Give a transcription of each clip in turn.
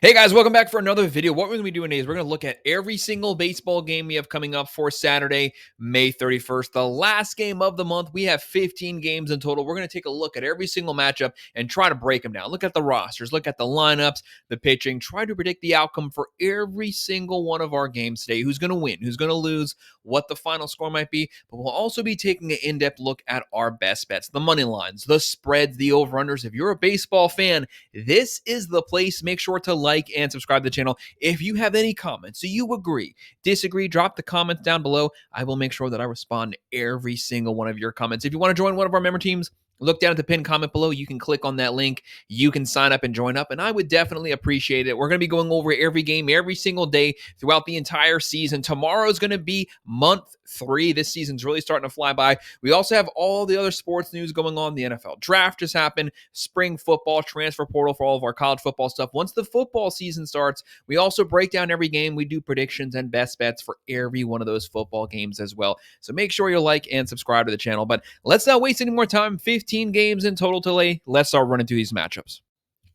Hey guys, welcome back for another video. What we're going to be doing today is we're going to look at every single baseball game we have coming up for Saturday, May 31st, the last game of the month. We have 15 games in total. We're going to take a look at every single matchup and try to break them down. Look at the rosters, look at the lineups, the pitching, try to predict the outcome for every single one of our games today. Who's going to win, who's going to lose, what the final score might be. But we'll also be taking an in-depth look at our best bets, the money lines, the spreads, the over-unders. If you're a baseball fan, this is the place. Make sure to like and subscribe to the channel. If you have any comments, so you agree, disagree, drop the comments down below. I will make sure that I respond to every single one of your comments. If you want to join one of our member teams, look down at the pinned comment below. You can click on that link. You can sign up and join up, and I would definitely appreciate it. We're going to be going over every game every single day throughout the entire season. Tomorrow is going to be month 3. This season's really starting to fly by. We also have all the other sports news going on. The NFL draft just happened, spring football, transfer portal for all of our college football stuff. Once the football season starts, we also break down every game. We do predictions and best bets for every one of those football games as well. So make sure you like and subscribe to the channel. But let's not waste any more time. 15 games in total today. Let's start running through these matchups.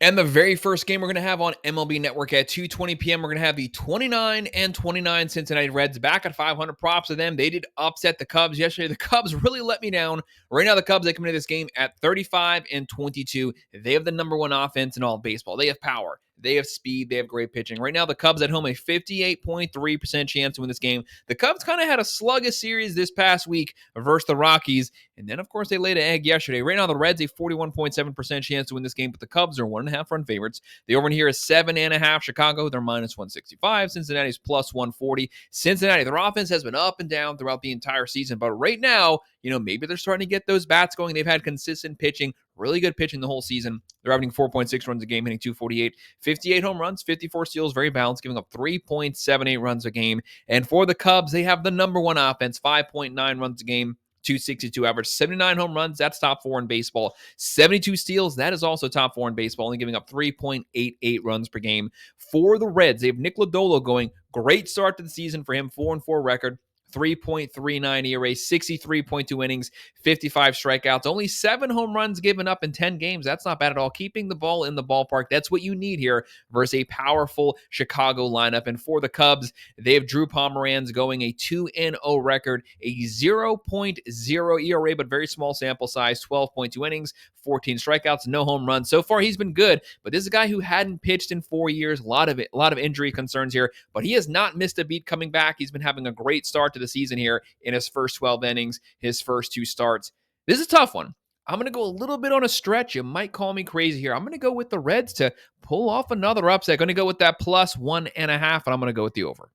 And the very first game we're going to have on MLB Network at 2:20 p.m., we're going to have the 29-29 Cincinnati Reds back at 500. Props to them. They did upset the Cubs yesterday. The Cubs really let me down. Right now, the Cubs, they come into this game at 35-22. They have the number one offense in all of baseball. They have power. They have speed. They have great pitching. Right now, the Cubs at home, a 58.3% chance to win this game. The Cubs kind of had a sluggish series this past week versus the Rockies. And then, of course, they laid an egg yesterday. Right now, the Reds, a 41.7% chance to win this game, but the Cubs are 1.5 run favorites. The over here is 7.5. Chicago, they're minus 165. Cincinnati's plus 140. Cincinnati, their offense has been up and down throughout the entire season, but right now, maybe they're starting to get those bats going. They've had consistent pitching, really good pitching the whole season. They're averaging 4.6 runs a game, hitting 248, 58 home runs, 54 steals, very balanced, giving up 3.78 runs a game. And for the Cubs, they have the number one offense, 5.9 runs a game, 262 average, 79 home runs. That's top 4 in baseball. 72 steals. That is also top 4 in baseball, only giving up 3.88 runs per game. For the Reds, they have Nick Lodolo going. Great start to the season for him, 4-4 record. 3.39 ERA, 63.2 innings, 55 strikeouts, only 7 home runs given up in 10 games. That's not bad at all. Keeping the ball in the ballpark, that's what you need here versus a powerful Chicago lineup. And for the Cubs, they have Drew Pomeranz going a 2-0 record, a 0.0 ERA, but very small sample size, 12.2 innings, 14 strikeouts, no home runs. So far, he's been good, but this is a guy who hadn't pitched in 4 years. A lot of injury concerns here, but he has not missed a beat coming back. He's been having a great start to the season here in his first 12 innings, his first 2 starts. This is a tough one. I'm going to go a little bit on a stretch. You might call me crazy here. I'm going to go with the Reds to pull off another upset. Going to go with that plus 1.5, and I'm going to go with the over.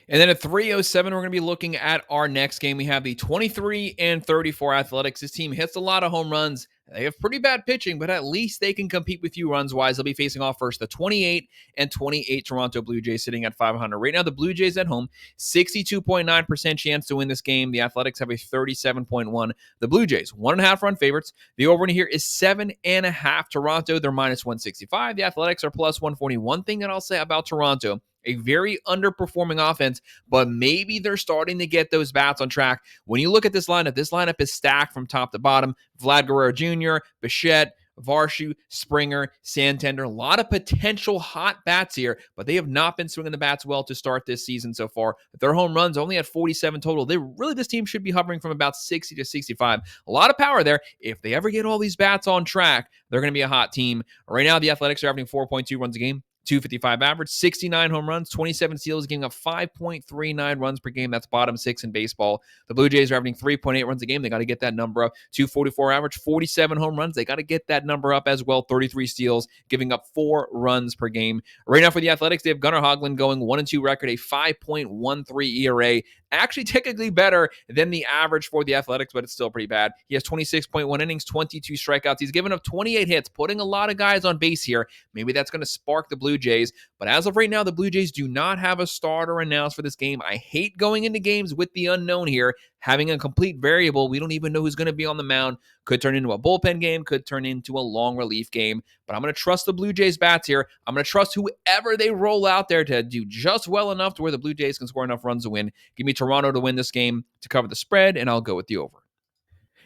And then at 3:07, we're going to be looking at our next game. We have the 23-34 Athletics. This team hits a lot of home runs. They have pretty bad pitching, but at least they can compete with you runs-wise. They'll be facing off first the 28-28 Toronto Blue Jays sitting at 500. Right now, the Blue Jays at home, 62.9% chance to win this game. The Athletics have a 37.1. The Blue Jays, 1.5 run favorites. The over here is 7.5. Toronto, they're minus 165. The Athletics are plus 140. One thing that I'll say about Toronto, a very underperforming offense, but maybe they're starting to get those bats on track. When you look at this lineup is stacked from top to bottom. Vlad Guerrero Jr., Bichette, Varsho, Springer, Santander, a lot of potential hot bats here, but they have not been swinging the bats well to start this season so far. Their home runs only at 47 total. This team should be hovering from about 60 to 65. A lot of power there. If they ever get all these bats on track, they're going to be a hot team. Right now, the Athletics are averaging 4.2 runs a game. 255 average, 69 home runs, 27 steals, giving up 5.39 runs per game. That's bottom 6 in baseball. The Blue Jays are averaging 3.8 runs a game. They got to get that number up. 244 average, 47 home runs. They got to get that number up as well. 33 steals, giving up 4 runs per game. Right now for the Athletics, they have Gunnar Hoglund going 1-2 record, a 5.13 ERA. Actually technically better than the average for the Athletics, but it's still pretty bad. He has 26.1 innings, 22 strikeouts. He's given up 28 hits, putting a lot of guys on base here. Maybe that's going to spark the Blue Jays. But as of right now, the Blue Jays do not have a starter announced for this game. I hate going into games with the unknown here, having a complete variable. We don't even know who's going to be on the mound. Could turn into a bullpen game, could turn into a long relief game. But I'm going to trust the Blue Jays bats here. I'm going to trust whoever they roll out there to do just well enough to where the Blue Jays can score enough runs to win. Give me Toronto to win this game to cover the spread, and I'll go with the over.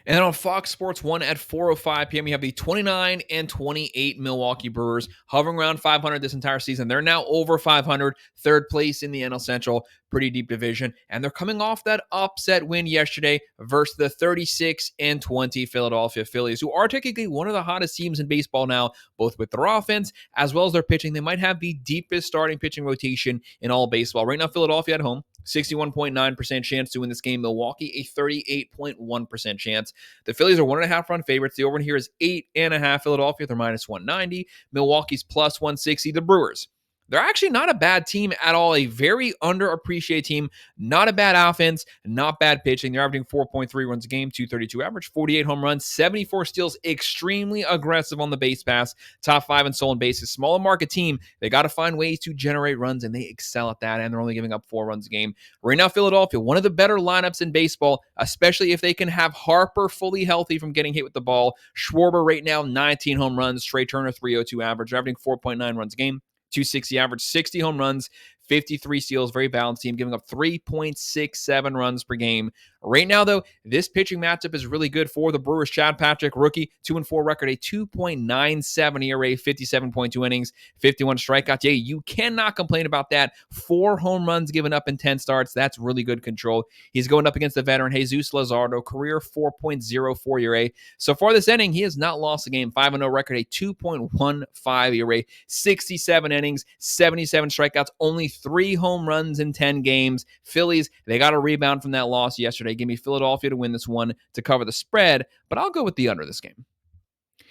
And then on Fox Sports 1 at 4:05 p.m., you have the 29-28 Milwaukee Brewers hovering around 500 this entire season. They're now over 500, third place in the NL Central, pretty deep division. And they're coming off that upset win yesterday versus the 36-20 Philadelphia Phillies, who are technically one of the hottest teams in baseball now, both with their offense as well as their pitching. They might have the deepest starting pitching rotation in all baseball. Right now, Philadelphia at home, 61.9% chance to win this game. Milwaukee, a 38.1% chance. The Phillies are 1.5 run favorites. The over and here is 8.5. Philadelphia, they're minus 190. Milwaukee's plus 160. The Brewers, they're actually not a bad team at all. A very underappreciated team. Not a bad offense, not bad pitching. They're averaging 4.3 runs a game, 232 average, 48 home runs, 74 steals. Extremely aggressive on the base pass. Top 5 in stolen bases. Smaller market team. They got to find ways to generate runs, and they excel at that, and they're only giving up 4 runs a game. Right now, Philadelphia, one of the better lineups in baseball, especially if they can have Harper fully healthy from getting hit with the ball. Schwarber right now, 19 home runs. Trey Turner, 302 average, averaging 4.9 runs a game. 260 average, 60 home runs, 53 steals, very balanced team, giving up 3.67 runs per game. Right now, though, this pitching matchup is really good for the Brewers. Chad Patrick, rookie, 2-4 record, a 2.97 ERA, 57.2 innings, 51 strikeouts. Yeah, you cannot complain about that. 4 home runs given up in 10 starts. That's really good control. He's going up against the veteran Jesus Luzardo, career 4.04 ERA. So far this inning, he has not lost a game. 5-0 record, a 2.15 ERA, 67 innings, 77 strikeouts, only 3 home runs in 10 games. Phillies, they got a rebound from that loss yesterday. Give me Philadelphia to win this one to cover the spread, but I'll go with the under this game.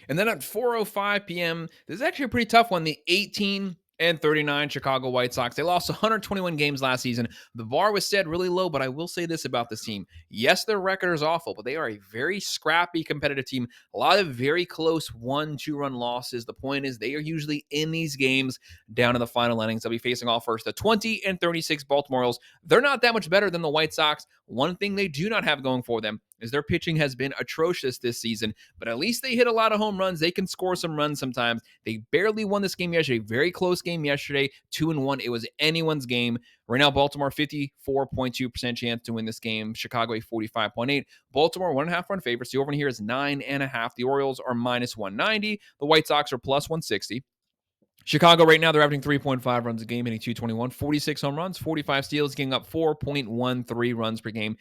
And then at 4:05 p.m., this is actually a pretty tough one. The 18-39 Chicago White Sox. They lost 121 games last season. The bar was set really low, but I will say this about this team. Yes, their record is awful, but they are a very scrappy, competitive team. A lot of very close 1-2 run losses. The point is they are usually in these games down in the final innings. They'll be facing off first the 20-36 Baltimore Orioles. They're not that much better than the White Sox. One thing they do not have going for them is their pitching has been atrocious this season, but at least they hit a lot of home runs. They can score some runs sometimes. They barely won this game yesterday. Very close game yesterday, 2-1. It was anyone's game. Right now, Baltimore, 54.2% chance to win this game. Chicago, a 45.8. Baltimore, 1.5 run favorites. The over here is 9.5. The Orioles are minus 190. The White Sox are plus 160. Chicago right now, they're averaging 3.5 runs a game, hitting 221, 46 home runs, 45 steals, giving up 4.13 runs per game.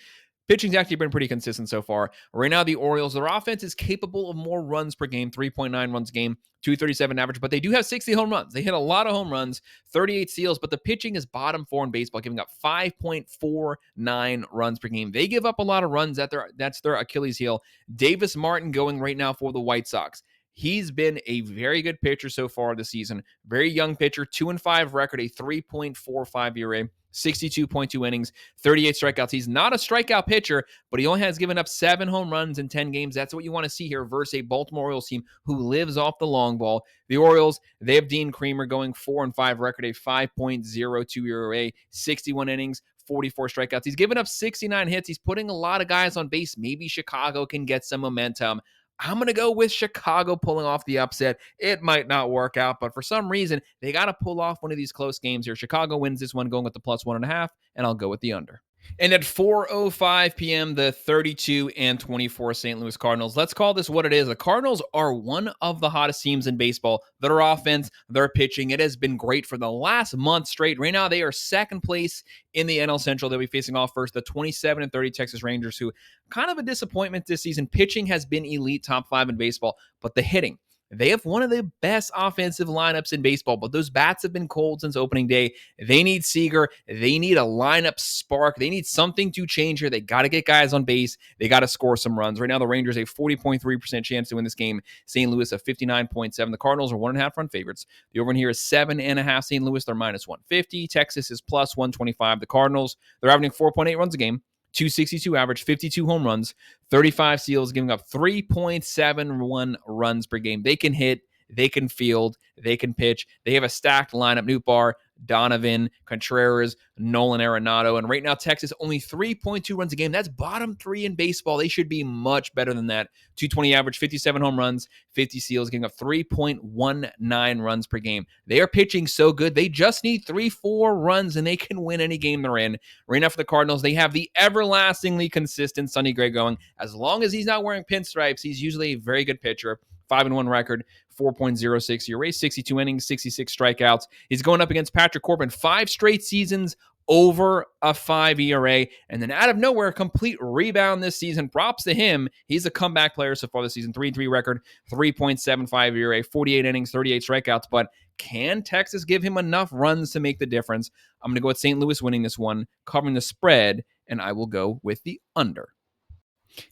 Pitching's actually been pretty consistent so far. Right now, the Orioles, their offense is capable of more runs per game, 3.9 runs a game, 237 average, but they do have 60 home runs. They hit a lot of home runs, 38 steals, but the pitching is bottom 4 in baseball, giving up 5.49 runs per game. They give up a lot of runs. That's their Achilles heel. Davis Martin going right now for the White Sox. He's been a very good pitcher so far this season. Very young pitcher, 2-5 record, a 3.45 ERA, 62.2 innings, 38 strikeouts. He's not a strikeout pitcher, but he only has given up 7 home runs in 10 games. That's what you want to see here versus a Baltimore Orioles team who lives off the long ball. The Orioles, they have Dean Kremer going 4-5 record, a 5.02 ERA, 61 innings, 44 strikeouts. He's given up 69 hits. He's putting a lot of guys on base. Maybe Chicago can get some momentum. I'm going to go with Chicago pulling off the upset. It might not work out, but for some reason, they got to pull off one of these close games here. Chicago wins this one, going with the plus 1.5, and I'll go with the under. And at 4:05 p.m., the 32-24 St. Louis Cardinals. Let's call this what it is. The Cardinals are one of the hottest teams in baseball. Their offense, their pitching, it has been great for the last month straight. Right now, they are second place in the NL Central. They'll be facing off first the 27-30 Texas Rangers, who kind of a disappointment this season. Pitching has been elite, top 5 in baseball, but the hitting, they have one of the best offensive lineups in baseball, but those bats have been cold since opening day. They need Seager. They need a lineup spark. They need something to change here. They got to get guys on base. They got to score some runs. Right now, the Rangers a 40.3% chance to win this game. St. Louis a 59.7%. The Cardinals are 1.5 run favorites. The over in here is 7.5. St. Louis, they're minus 150. Texas is plus 125. The Cardinals, they're averaging 4.8 runs a game. 262 average, 52 home runs, 35 steals, giving up 3.71 runs per game. They can hit. They can field, they can pitch. They have a stacked lineup. Nootbaar, Donovan, Contreras, Nolan Arenado. And right now, Texas only 3.2 runs a game. That's bottom 3 in baseball. They should be much better than that. 220 average, 57 home runs, 50 steals, getting up 3.19 runs per game. They are pitching so good. They just need 3-4 runs, and they can win any game they're in. Right now for the Cardinals, they have the everlastingly consistent Sonny Gray going. As long as he's not wearing pinstripes, he's usually a very good pitcher. 5-1 record, 4.06 ERA, 62 innings, 66 strikeouts. He's going up against Patrick Corbin, 5 straight seasons over a 5 ERA, and then out of nowhere, complete rebound this season. Props to him. He's a comeback player so far this season. 3-3 record, 3.75 ERA, 48 innings, 38 strikeouts, but can Texas give him enough runs to make the difference? I'm going to go with St. Louis winning this one, covering the spread, and I will go with the under.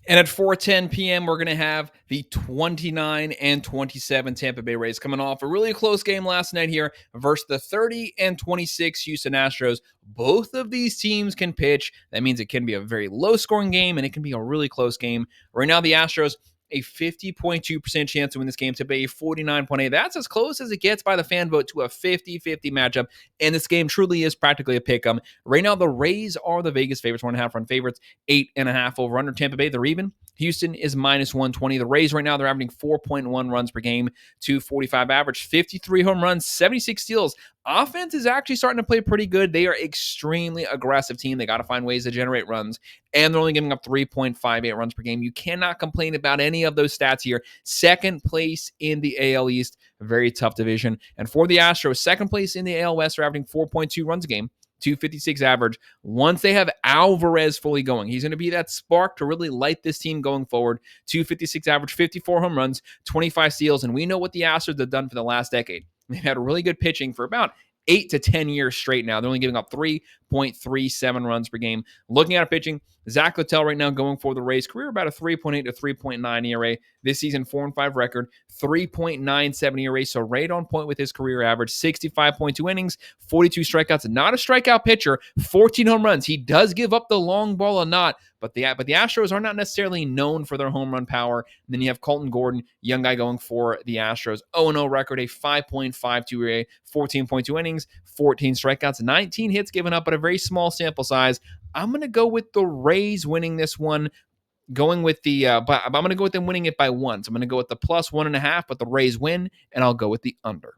And at 4:10 p.m., we're going to have the 29 and 27 Tampa Bay Rays coming off a really close game last night here versus the 30 and 26 Houston Astros. Both of these teams can pitch. That means it can be a very low-scoring game, and it can be a really close game. Right now, the Astros, a 50.2% chance to win this game, to be 49.8. That's as close as it gets by the fan vote to a 50-50 matchup, and this game truly is practically a pick-em. Right now, the Rays are the Vegas favorites, 1.5 run favorites, 8.5 over under. Tampa Bay, they're even. Houston is -120. The Rays right now, they're averaging 4.1 runs per game, 245 average, 53 home runs, 76 steals. Offense is actually starting to play pretty good. They are extremely aggressive team. They got to find ways to generate runs, and they're only giving up 3.58 runs per game. You cannot complain about any of those stats here. Second place in the AL East, very tough division. And for the Astros, second place in the AL West, they're averaging 4.2 runs a game, 256 average. Once they have Alvarez fully going, he's going to be that spark to really light this team going forward. 256 average, 54 home runs, 25 steals, and we know what the Astros have done for the last decade. They've had really good pitching for about 8 to 10 years straight now. They're only giving up 3.37 runs per game. Looking at pitching, Zach Littell right now going for the Rays. Career about a 3.8 to 3.9 ERA. This season, 4-5 record, 3.97 ERA. So right on point with his career average. 65.2 innings, 42 strikeouts. Not a strikeout pitcher, 14 home runs. He does give up the long ball a lot, but the Astros are not necessarily known for their home run power. And then you have Colton Gordon, young guy going for the Astros. 0-0 record, a 5.52 ERA, 14.2 innings, 14 strikeouts, 19 hits given up, but a very small sample size. I'm going to go with the Rays winning this one, going with the, but I'm going to go with them winning it by 1. So I'm going to go with the +1.5, but the Rays win, and I'll go with the under.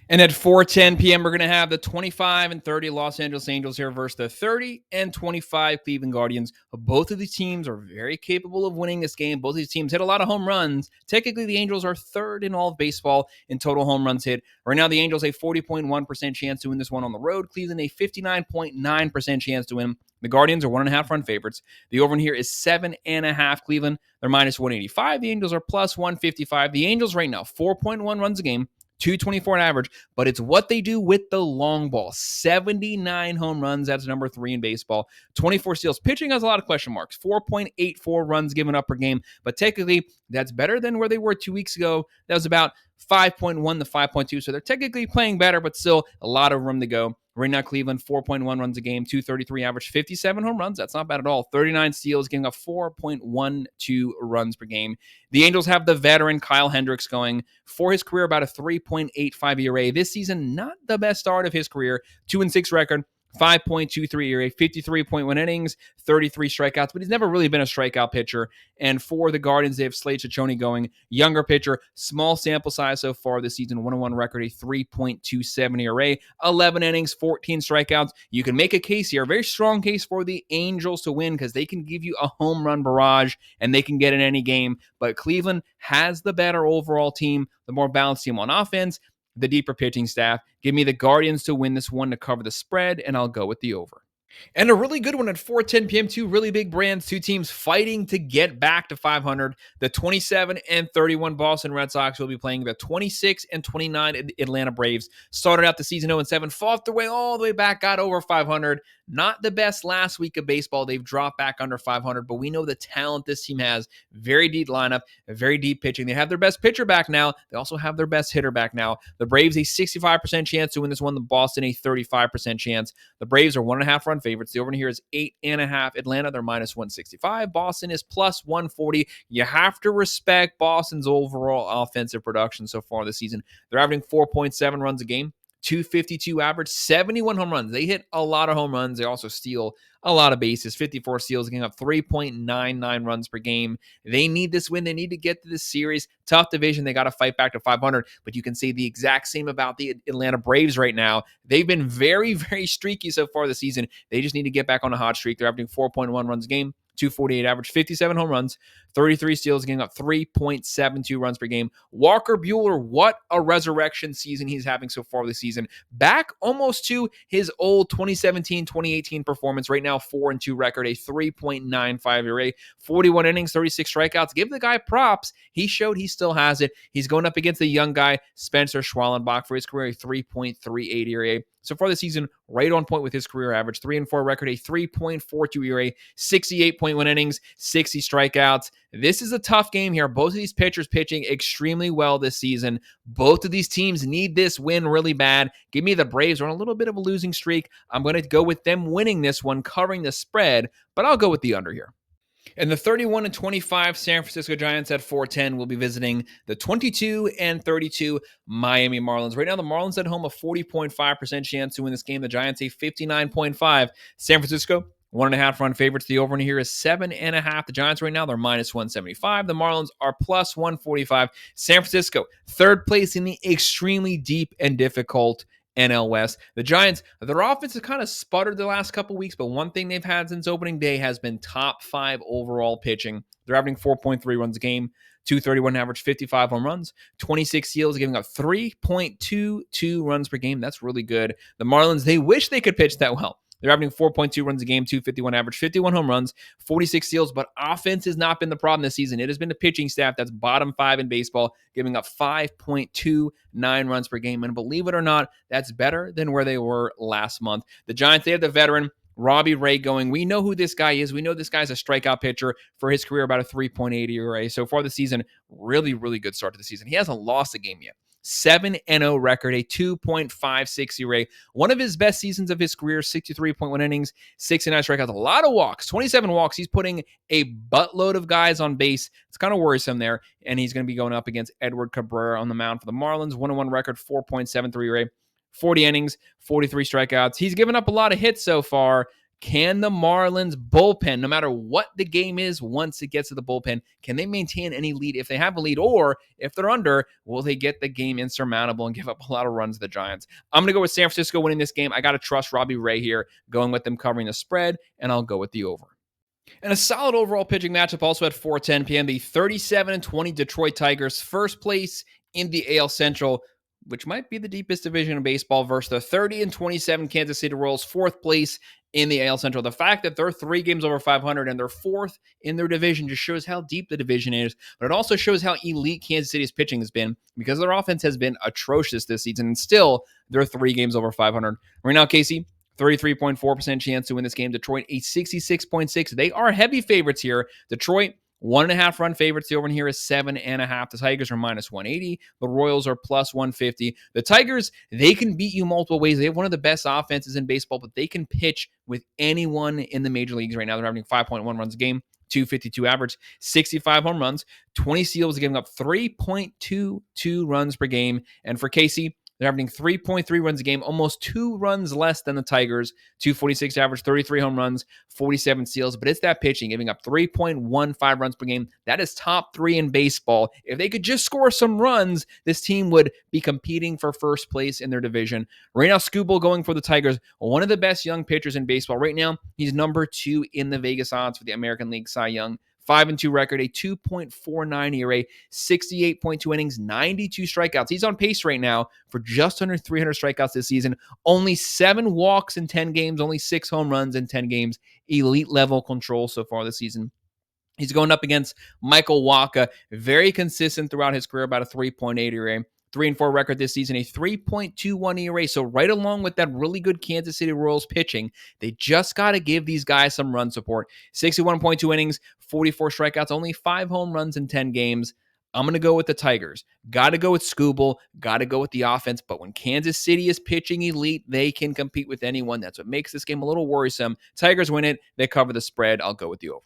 And at 4:10 p.m., we're going to have the 25 and 30 Los Angeles Angels here versus the 30 and 25 Cleveland Guardians. Both of these teams are very capable of winning this game. Both of these teams hit a lot of home runs. Technically, the Angels are third in all of baseball in total home runs hit. Right now, the Angels a 40.1% chance to win this one on the road. Cleveland a 59.9% chance to win. The Guardians are 1.5 run favorites. The over in here is 7.5. Cleveland, they're -185. The Angels are +155. The Angels right now, 4.1 runs a game, 224 on average, but it's what they do with the long ball. 79 home runs. That's number 3 in baseball. 24 steals. Pitching has a lot of question marks. 4.84 runs given up per game, but technically that's better than where they were 2 weeks ago. That was about 5.1 to 5.2, so they're technically playing better, but still a lot of room to go. Right now, Cleveland, 4.1 runs a game, 233 average, 57 home runs. That's not bad at all. 39 steals, giving up 4.12 runs per game. The Angels have the veteran Kyle Hendricks going for his career, about a 3.85 ERA. This season, not the best start of his career. 2-6 record. 5.23 ERA, 53.1 innings, 33 strikeouts, but he's never really been a strikeout pitcher. And for the Guardians, they have Slade Ciccone going, younger pitcher, small sample size so far this season, 1-1 record, a 3.27 ERA, 11 innings, 14 strikeouts. You can make a case here, a very strong case for the Angels to win because they can give you a home run barrage and they can get in any game. But Cleveland has the better overall team, the more balanced team on offense, the deeper pitching staff. Give me the Guardians to win this one to cover the spread, and I'll go with the over. And a really good one at 4:10 p.m. Two really big brands, two teams fighting to get back to 500. The 27 and 31 Boston Red Sox will be playing the 26 and 29 Atlanta Braves. Started out the season 0-7, fought their way all the way back, got over 500. Not the best last week of baseball. They've dropped back under 500, but we know the talent this team has. Very deep lineup, very deep pitching. They have their best pitcher back now. They also have their best hitter back now. The Braves a 65% chance to win this one. The Boston a 35% chance. The Braves are 1.5 run run favorites. The over here is 8.5. Atlanta, they're -165. Boston is +140. You have to respect Boston's overall offensive production so far this season. They're averaging 4.7 runs a game. 252 average, 71 home runs. They hit a lot of home runs. They also steal a lot of bases, 54 steals, giving up 3.99 runs per game. They need this win. They need to get to this series. Tough division. They got to fight back to 500, but you can say the exact same about the Atlanta Braves right now. They've been very, very streaky so far this season. They just need to get back on a hot streak. They're averaging 4.1 runs a game. 248 average, 57 home runs, 33 steals, giving up 3.72 runs per game. Walker Buehler, what a resurrection season he's having so far this season. Back almost to his old 2017-2018 performance. Right now, 4-2 record, a 3.95 ERA, 41 innings, 36 strikeouts. Give the guy props. He showed he still has it. He's going up against the young guy, Spencer Schwallenbach, for his career, a 3.38 ERA. So far this season, right on point with his career average. 3-4 record, a 3.42 ERA, 68.1 innings, 60 strikeouts. This is a tough game here. Both of these pitchers pitching extremely well this season. Both of these teams need this win really bad. Give me the Braves. They're on a little bit of a losing streak. I'm going to go with them winning this one, covering the spread, but I'll go with the under here. And the 31-25 San Francisco Giants at 410 will be visiting the 22-32 Miami Marlins. Right now, the Marlins at home a 40.5% chance to win this game. The Giants a 59.5. San Francisco 1.5 run favorites. The over in here is 7.5. The Giants right now, they're -175. The Marlins are +145. San Francisco, third place in the extremely deep and difficult NL West. The Giants, their offense has kind of sputtered the last couple weeks, but one thing they've had since opening day has been top 5 overall pitching. They're averaging 4.3 runs a game, 231 average, 55 home runs, 26 steals, giving up 3.22 runs per game. That's really good. The Marlins, they wish they could pitch that well. They're averaging 4.2 runs a game, 251 average, 51 home runs, 46 steals, but offense has not been the problem this season. It has been the pitching staff that's bottom 5 in baseball, giving up 5.29 runs per game. And believe it or not, that's better than where they were last month. The Giants, they have the veteran Robbie Ray going. We know who this guy is. We know this guy's a strikeout pitcher for his career, about a 3.80 ERA. So far this season, really, really good start to the season. He hasn't lost a game yet. 7-0 record, a 2.56 ERA. One of his best seasons of his career, 63.1 innings, 69 strikeouts, a lot of walks, 27 walks. He's putting a buttload of guys on base. It's kind of worrisome there. And he's going to be going up against Edward Cabrera on the mound for the Marlins. 1-1 record, 4.73 ERA, 40 innings, 43 strikeouts. He's given up a lot of hits so far. Can the Marlins bullpen, no matter what the game is, once it gets to the bullpen, can they maintain any lead if they have a lead? Or if they're under, will they get the game insurmountable and give up a lot of runs to the Giants? I'm going to go with San Francisco winning this game. I got to trust Robbie Ray here, going with them covering the spread, and I'll go with the over. And a solid overall pitching matchup also at 4:10 p.m. The 37-20 Detroit Tigers, first place in the AL Central, which might be the deepest division in baseball, versus the 30-27 Kansas City Royals, fourth place in the AL Central. The fact that they're 3 games over 500 and they're fourth in their division just shows how deep the division is, but it also shows how elite Kansas City's pitching has been, because their offense has been atrocious this season, and still they're 3 games over 500. Right now, Casey, 33.4% chance to win this game. Detroit, a 66.6. They are heavy favorites here. Detroit, 1.5 run favorites. The over here is 7.5. The Tigers are -180. The Royals are +150. The Tigers, they can beat you multiple ways. They have one of the best offenses in baseball, but they can pitch with anyone in the major leagues right now. They're averaging 5.1 runs a game, 252 average, 65 home runs, 20 steals, giving up 3.22 runs per game. And for Casey, they're averaging 3.3 runs a game, almost 2 runs less than the Tigers. 246 average, 33 home runs, 47 steals. But it's that pitching, giving up 3.15 runs per game. That is top 3 in baseball. If they could just score some runs, this team would be competing for first place in their division. Right now, Skubal going for the Tigers, one of the best young pitchers in baseball. Right now, he's number 2 in the Vegas odds for the American League Cy Young. 5-2 record, a 2.49 ERA, 68.2 innings, 92 strikeouts. He's on pace right now for just under 300 strikeouts this season. Only 7 walks in 10 games, only 6 home runs in 10 games. Elite level control so far this season. He's going up against Michael Wacha, very consistent throughout his career, about a 3.8 ERA. 3-4 record this season, a 3.21 ERA. So right along with that really good Kansas City Royals pitching, they just got to give these guys some run support. 61.2 innings, 44 strikeouts, only 5 home runs in 10 games. I'm going to go with the Tigers. Got to go with Scooble. Got to go with the offense. But when Kansas City is pitching elite, they can compete with anyone. That's what makes this game a little worrisome. Tigers win it. They cover the spread. I'll go with the over.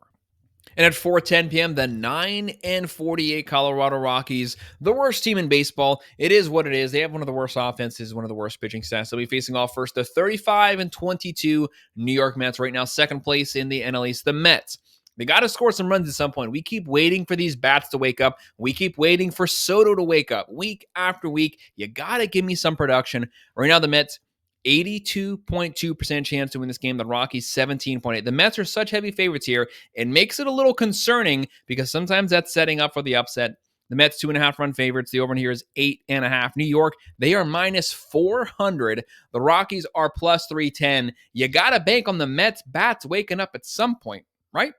And at 4:10 p.m., the 9-48 Colorado Rockies, the worst team in baseball. It is what it is. They have one of the worst offenses, one of the worst pitching stats. They'll be facing off first the 35-22 New York Mets. Right now, second place in the NL East, the Mets. They got to score some runs at some point. We keep waiting for these bats to wake up. We keep waiting for Soto to wake up. Week after week, you got to give me some production. Right now, the Mets, 82.2% chance to win this game. The Rockies, 17.8%. The Mets are such heavy favorites here. It makes it a little concerning because sometimes that's setting up for the upset. The Mets, 2.5 run favorites. The over here is 8.5. New York, they are minus 400. The Rockies are plus 310. You got to bank on the Mets bats waking up at some point, right?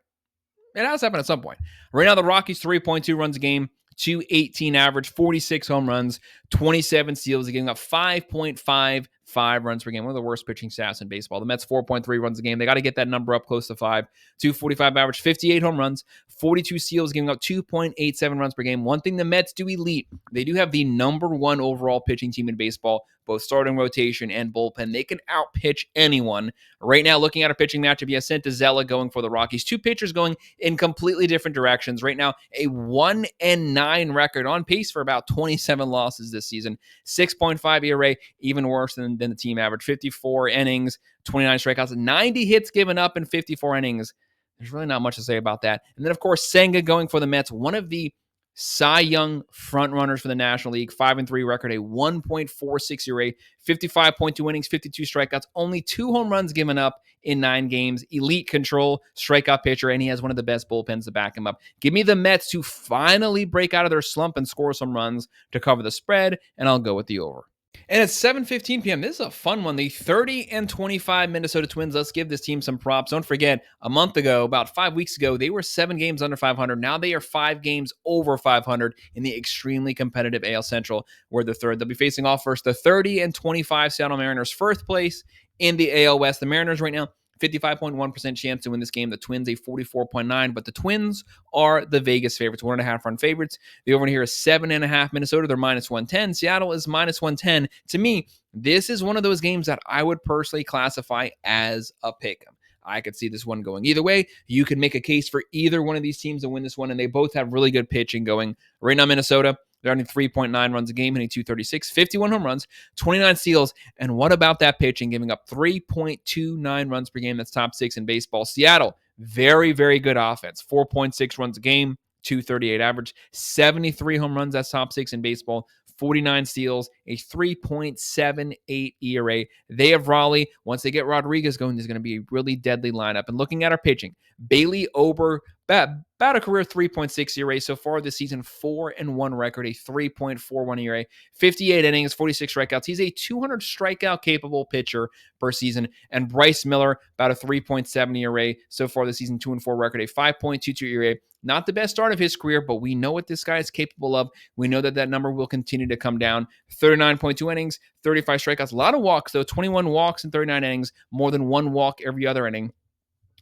It has happened at some point. Right now, the Rockies, 3.2 runs a game, 218 average, 46 home runs, 27 steals, giving up 5.55 runs per game. One of the worst pitching stats in baseball. The Mets, 4.3 runs a game. They got to get that number up close to 5. 245 average, 58 home runs, 42 steals, giving up 2.87 runs per game. One thing the Mets do elite, they do have the number 1 overall pitching team in baseball, both starting rotation and bullpen. They can outpitch anyone. Right now, looking at a pitching matchup, you have Santazella going for the Rockies. 2 pitchers going in completely different directions. Right now, a 1-9 record, on pace for about 27 losses this season. 6.5 ERA, even worse than the team average. 54 innings, 29 strikeouts, 90 hits given up in 54 innings. There's really not much to say about that. And then, of course, Senga going for the Mets, one of the Cy Young frontrunners for the National League, 5-3 record, a 1.46 ERA, 55.2 innings, 52 strikeouts, only 2 home runs given up in 9 games. Elite control, strikeout pitcher, and he has one of the best bullpens to back him up. Give me the Mets to finally break out of their slump and score some runs to cover the spread, and I'll go with the over. And it's 7:15 p.m. This is a fun one. The 30-25 Minnesota Twins. Let's give this team some props. Don't forget, a month ago, about 5 weeks ago, they were 7 games under 500. Now they are 5 games over 500 in the extremely competitive AL Central, where they're third. They'll be facing off first the 30-25 Seattle Mariners, first place in the AL West. The Mariners right now, 55.1% chance to win this game. The Twins, a 44.9%, but the Twins are the Vegas favorites, 1.5 run favorites. The over here is 7.5. Minnesota, they're minus 110. Seattle is minus 110. To me, this is one of those games that I would personally classify as a pick 'em. I could see this one going either way. You could make a case for either one of these teams to win this one, and they both have really good pitching going. Right now, Minnesota, they're only 3.9 runs a game, hitting 236, 51 home runs, 29 steals. And what about that pitching, giving up 3.29 runs per game? That's top 6 in baseball. Seattle, very, very good offense. 4.6 runs a game, 238 average, 73 home runs. That's top 6 in baseball. 49 steals, a 3.78 ERA. They have Raleigh. Once they get Rodriguez going, there's going to be a really deadly lineup. And looking at our pitching, Bailey Ober, about a career 3.6 ERA so far this season, 4-1 record, a 3.41 ERA, 58 innings, 46 strikeouts. He's a 200 strikeout capable pitcher per season. And Bryce Miller, about a 3.7 ERA so far this season, 2-4 record, a 5.22 ERA. Not the best start of his career, but we know what this guy is capable of. We know that number will continue to come down. 39.2 innings, 35 strikeouts. A lot of walks, though. 21 walks in 39 innings, more than 1 walk every other inning.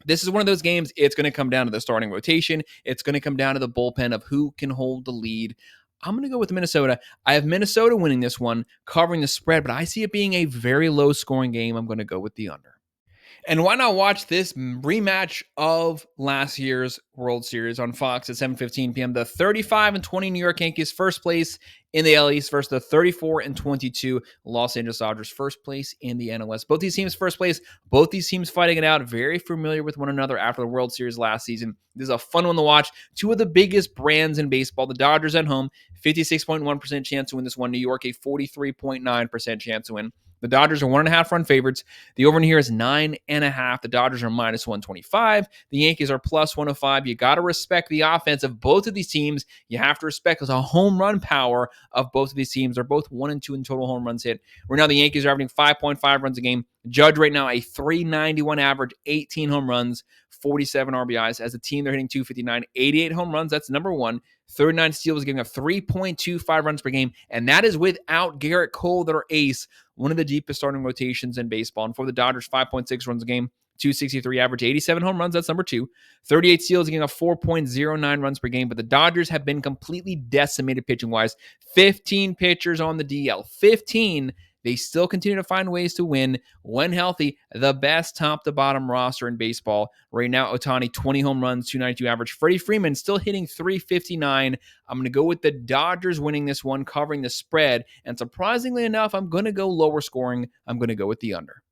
This is one of those games, it's going to come down to the starting rotation. It's going to come down to the bullpen of who can hold the lead. I'm going to go with Minnesota. I have Minnesota winning this one, covering the spread, but I see it being a very low-scoring game. I'm going to go with the under. And why not watch this rematch of last year's World Series on Fox at 7:15 p.m. The 35-20 New York Yankees, first place in the AL East, versus the 34-22 Los Angeles Dodgers, first place in the NL West. Both these teams first place, both these teams fighting it out, very familiar with one another after the World Series last season. This is a fun one to watch. 2 of the biggest brands in baseball, the Dodgers at home, 56.1% chance to win this one. New York, a 43.9% chance to win. The Dodgers are 1.5 run favorites. The over in here is 9.5. The Dodgers are minus 125. The Yankees are plus 105. You got to respect the offense of both of these teams. You have to respect the home run power of both of these teams. They're both 1 and 2 in total home runs hit. Right now, the Yankees are averaging 5.5 runs a game. Judge right now a 391 average, 18 home runs, 47 RBIs. As a team, they're hitting 259, 88 home runs. That's number 1. 39 steals, giving up 3.25 runs per game. And that is without Garrett Cole, their ace, one of the deepest starting rotations in baseball. And for the Dodgers, 5.6 runs a game, .263 average, 87 home runs. That's number 2. 38 steals, getting a 4.09 runs per game. But the Dodgers have been completely decimated pitching-wise. 15 pitchers on the DL. 15. They still continue to find ways to win when healthy. The best top-to-bottom roster in baseball. Right now, Ohtani, 20 home runs, 292 average. Freddie Freeman still hitting .359. I'm going to go with the Dodgers winning this one, covering the spread. And surprisingly enough, I'm going to go lower scoring. I'm going to go with the under.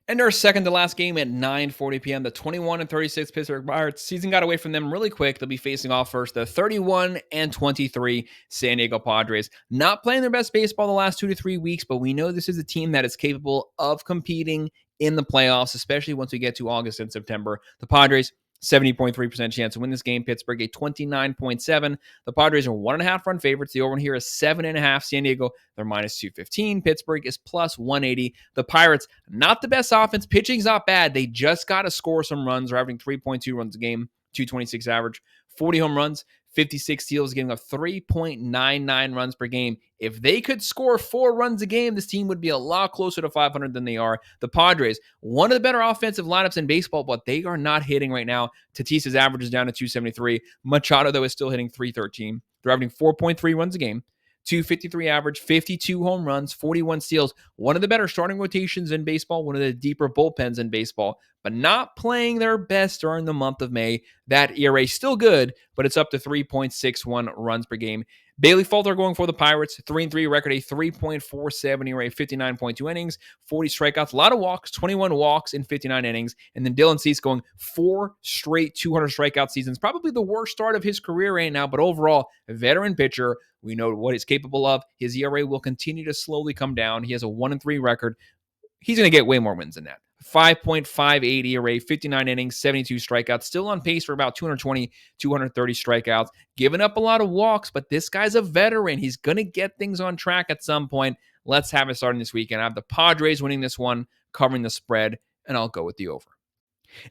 And our second to last game at 9:40 p.m., the 21-36 Pittsburgh Pirates. Season got away from them really quick. They'll be facing off first the 31-23 San Diego Padres. Not playing their best baseball the last 2 to 3 weeks, but we know this is a team that is capable of competing in the playoffs, especially once we get to August and September. The Padres, 70.3% chance to win this game. Pittsburgh, a 29.7. The Padres are 1.5 run favorites. The over here is 7.5. San Diego, they're minus 215. Pittsburgh is plus 180. The Pirates, not the best offense. Pitching's not bad. They just got to score some runs. They're averaging 3.2 runs a game, 226 average, 40 home runs, 56 steals, giving up 3.99 runs per game. If they could score 4 runs a game, this team would be a lot closer to 500 than they are. The Padres, one of the better offensive lineups in baseball, but they are not hitting right now. Tatis's average is down to 273. Machado, though, is still hitting 313. They're averaging 4.3 runs a game. 253 average, 52 home runs, 41 steals. One of the better starting rotations in baseball, one of the deeper bullpens in baseball, but not playing their best during the month of May. That ERA is still good, but it's up to 3.61 runs per game. Bailey Falter going for the Pirates, 3-3 record, a 3.47 ERA, 59.2 innings, 40 strikeouts, a lot of walks, 21 walks in 59 innings. And then Dylan Cease going 4 straight 200 strikeout seasons. Probably the worst start of his career right now, but overall, a veteran pitcher. We know what he's capable of. His ERA will continue to slowly come down. He has a 1-3 record. He's going to get way more wins than that. 5.58 ERA, 59 innings, 72 strikeouts. Still on pace for about 220, 230 strikeouts. Giving up a lot of walks, but this guy's a veteran. He's going to get things on track at some point. Let's have it starting this weekend. I have the Padres winning this one, covering the spread, and I'll go with the over.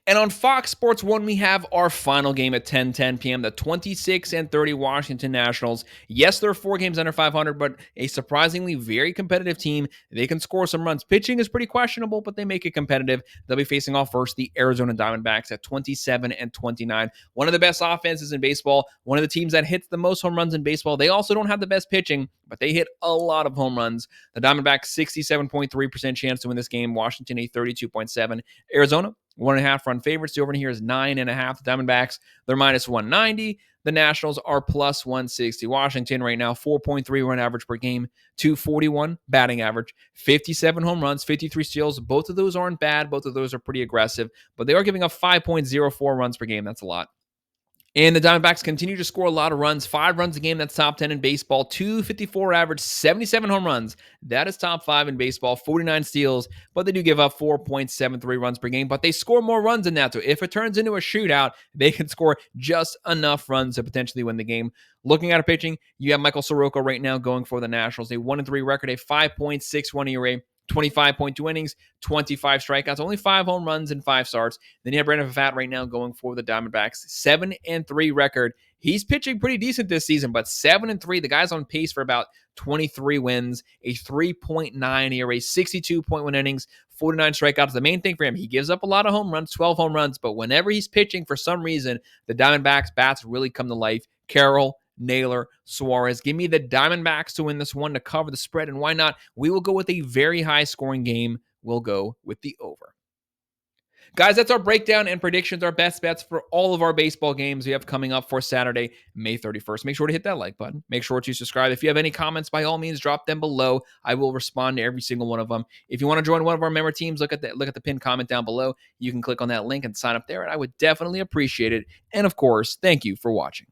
And on Fox Sports 1, we have our final game at 10:10 p.m., the 26-30 Washington Nationals. Yes, they're 4 games under 500, but a surprisingly very competitive team. They can score some runs. Pitching is pretty questionable, but they make it competitive. They'll be facing off first the Arizona Diamondbacks at 27-29. One of the best offenses in baseball, one of the teams that hits the most home runs in baseball. They also don't have the best pitching, but they hit a lot of home runs. The Diamondbacks, 67.3% chance to win this game. Washington, a 32.7. Arizona, 1.5 run favorites. The over here is 9.5. The Diamondbacks, they're minus 190. The Nationals are plus 160. Washington right now, 4.3 run average per game, 241 batting average, 57 home runs, 53 steals. Both of those aren't bad. Both of those are pretty aggressive, but they are giving up 5.04 runs per game. That's a lot. And the Diamondbacks continue to score a lot of runs. 5 runs a game, that's top 10 in baseball. 254 average, 77 home runs. That is top 5 in baseball. 49 steals, but they do give up 4.73 runs per game. But they score more runs than that. So if it turns into a shootout, they can score just enough runs to potentially win the game. Looking at a pitching, you have Michael Soroka right now going for the Nationals. A 1-3 record, a 5.61 ERA. 25.2 innings, 25 strikeouts, only 5 home runs and 5 starts. Then you have Brandon Pfaadt right now going for the Diamondbacks. 7-3 record. He's pitching pretty decent this season, but 7-3. The guy's on pace for about 23 wins, a 3.9 ERA, 62.1 innings, 49 strikeouts. The main thing for him, he gives up a lot of home runs, 12 home runs, but whenever he's pitching, for some reason, the Diamondbacks bats really come to life. Carroll, Naylor, Suarez. Give me the Diamondbacks to win this one to cover the spread, and why not? We will go with a very high-scoring game. We'll go with the over. Guys, that's our breakdown and predictions, our best bets for all of our baseball games we have coming up for Saturday, May 31st. Make sure to hit that like button. Make sure to subscribe. If you have any comments, by all means, drop them below. I will respond to every single one of them. If you want to join one of our member teams, look at the pinned comment down below. You can click on that link and sign up there, and I would definitely appreciate it. And, of course, thank you for watching.